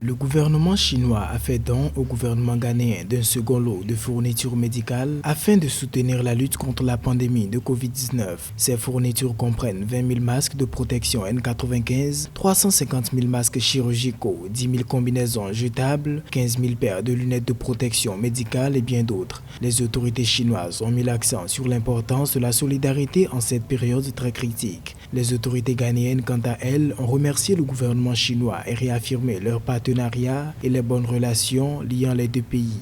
Le gouvernement chinois a fait don au gouvernement ghanéen d'un second lot de fournitures médicales afin de soutenir la lutte contre la pandémie de Covid-19. Ces fournitures comprennent 20 000 masques de protection N95, 350 000 masques chirurgicaux, 10 000 combinaisons jetables, 15 000 paires de lunettes de protection médicale et bien d'autres. Les autorités chinoises ont mis l'accent sur l'importance de la solidarité en cette période très critique. Les autorités ghanéennes, quant à elles, ont remercié le gouvernement chinois et réaffirmé leur partenariat et les bonnes relations liant les deux pays.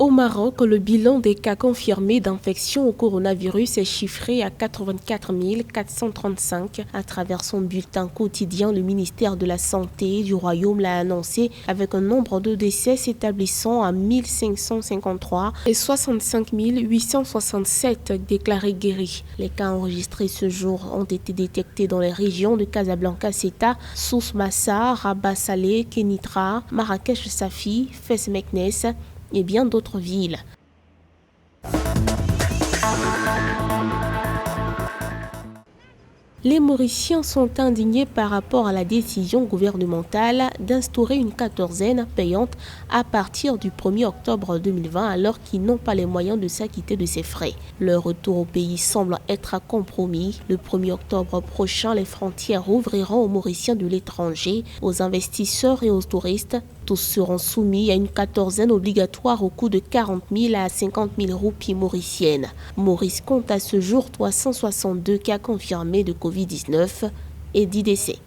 Au Maroc, le bilan des cas confirmés d'infection au coronavirus est chiffré à 84 435. À travers son bulletin quotidien, le ministère de la Santé du Royaume l'a annoncé avec un nombre de décès s'établissant à 1553 et 65 867 déclarés guéris. Les cas enregistrés ce jour ont été détectés dans les régions de Casablanca-Ceta, Souss-Massa, Rabat-Salé, Kénitra, Marrakech-Safi, Fès-Meknès et bien d'autres villes. Les Mauriciens sont indignés par rapport à la décision gouvernementale d'instaurer une quatorzaine payante à partir du 1er octobre 2020 alors qu'ils n'ont pas les moyens de s'acquitter de ces frais. Leur retour au pays semble être à compromis. Le 1er octobre prochain, les frontières rouvriront aux Mauriciens de l'étranger, aux investisseurs et aux touristes. Tous seront soumis à une quatorzaine obligatoire au coût de 40 000 à 50 000 roupies mauriciennes. Maurice compte à ce jour 362 cas confirmés de Covid-19 et 10 décès.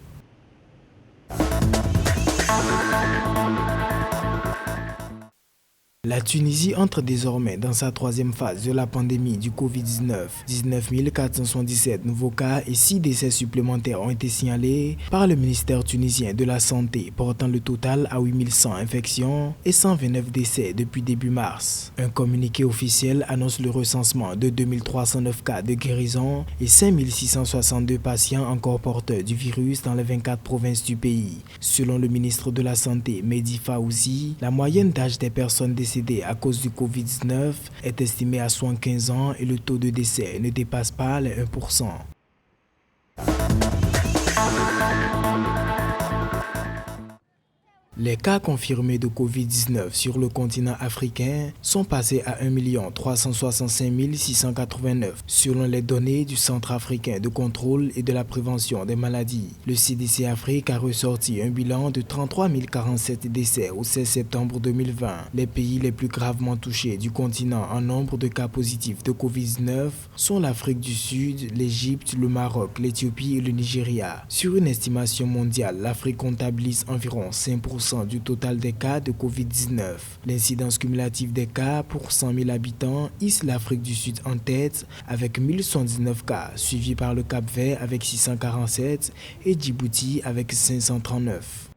La Tunisie entre désormais dans sa troisième phase de la pandémie du Covid-19. 19 477 nouveaux cas et 6 décès supplémentaires ont été signalés par le ministère tunisien de la Santé, portant le total à 8 100 infections et 129 décès depuis début mars. Un communiqué officiel annonce le recensement de 2309 cas de guérison et 5662 patients encore porteurs du virus dans les 24 provinces du pays. Selon le ministre de la Santé, Mehdi Faouzi, la moyenne d'âge des personnes décédées à cause du Covid-19 est estimé à 75 ans et le taux de décès ne dépasse pas les 1%. Les cas confirmés de Covid-19 sur le continent africain sont passés à 1 365 689 selon les données du Centre africain de contrôle et de la prévention des maladies. Le CDC Afrique a ressorti un bilan de 33 047 décès au 16 septembre 2020. Les pays les plus gravement touchés du continent en nombre de cas positifs de Covid-19 sont l'Afrique du Sud, l'Égypte, le Maroc, l'Éthiopie et le Nigeria. Sur une estimation mondiale, l'Afrique comptabilise environ 5% du total des cas de Covid-19. L'incidence cumulative des cas pour 100 000 habitants hisse l'Afrique du Sud en tête avec 1119 cas, suivi par le Cap-Vert avec 647 et Djibouti avec 539.